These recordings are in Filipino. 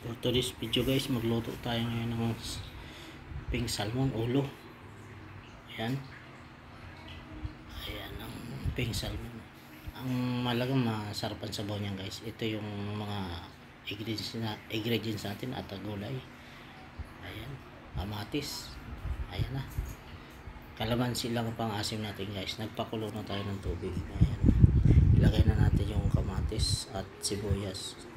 For today's video guys, magluto tayo ngayon ng pink salmon ulo. Ayan. Ayan ang pink salmon. Ang malagang masarap ang sabaw niyan guys. Ito yung mga ingredients natin at gulay. Ayan. Kamatis. Ayan na. Kalamansi lang ang pang-asim natin guys. Nagpakulo na tayo ng tubig. Ayan. Ilagay na natin yung kamatis at sibuyas.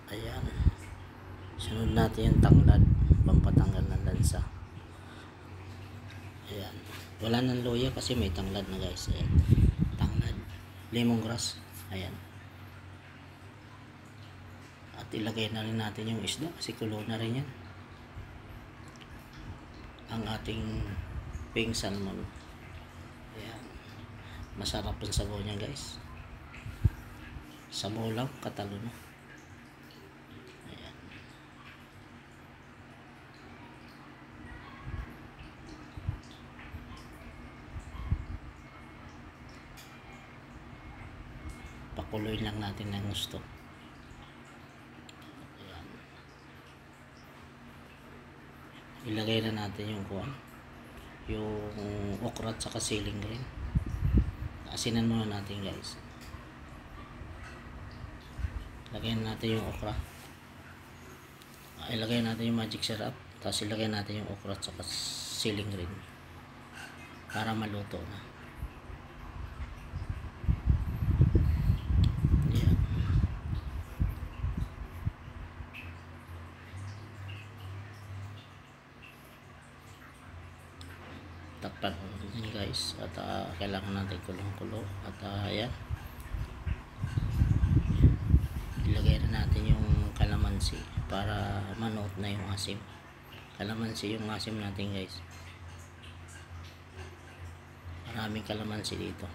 Ayan. Sunod natin yung tanglad, pampatanggal ng lansa. Ayan. Wala nang luya kasi may tanglad na guys. Ayan. Tanglad. Lemongrass. Ayan. At ilagay na rin natin yung isda kasi kulo na rin yan. Ang ating pink salmon. Ayan. Masarap ang sabaw niya guys. Sabaw lang, katalo na. Pakuloy lang natin ng gusto. Ayan. Ilagay na natin yung okra at saka siling green. Asinan muna natin guys. Ilagay na natin yung okra. Ilagay natin yung magic syrup. Tapos ilagay natin yung okra at saka siling green para maluto na. Takpan natin guys at kailangan natin kulong-kulo at ayan, ilagay na natin yung kalamansi para manuot na yung asim. Kalamansi yung asim natin guys, maraming kalamansi dito.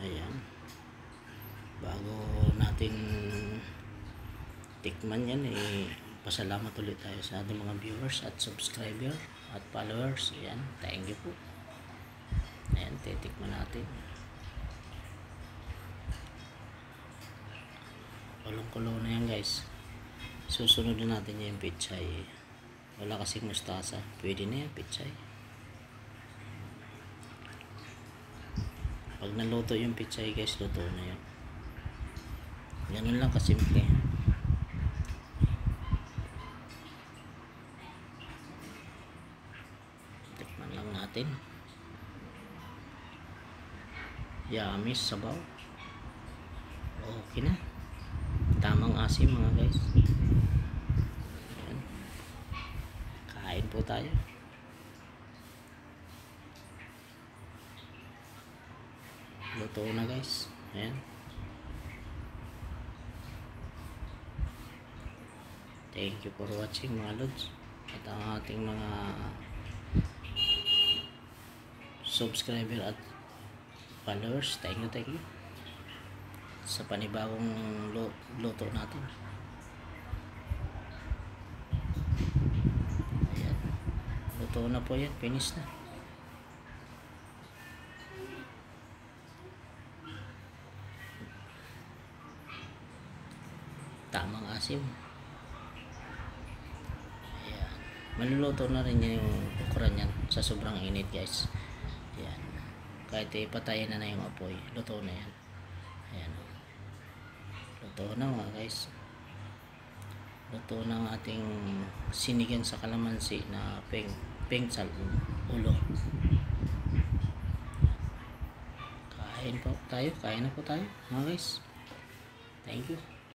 Ayan, bago natin tikman yan pasalamat ulit tayo sa ating mga viewers at subscriber at followers. Ayan, thank you po. Ayan, titikman natin. Kulong-kulo na yan guys. Susunod na natin yung pichay. Wala kasing mustasa, pwede na yan pichay. Pag naluto yung pichay guys, luto na yan. Ganun lang kasimple. Natin yamis sabaw, okay na, tamang asim mga guys. Ayan. Kain po tayo. Luto na guys. Ayan. Thank you for watching mga lods at ang ating mga subscriber at followers, thank you sa panibagong luto natin. Ayan, luto na po yan, finish na. Tamang asim. Ayan, maluluto na rin yan yung okra niyan sa sobrang init guys. Ayan. Kahit ipatayin na yung apoy, luto na yan. Ayan. Luto na mga guys. Luto na ang ating sinigang sa kalamansi na pink salmon ulo. Kain na po tayo mga guys. Thank you.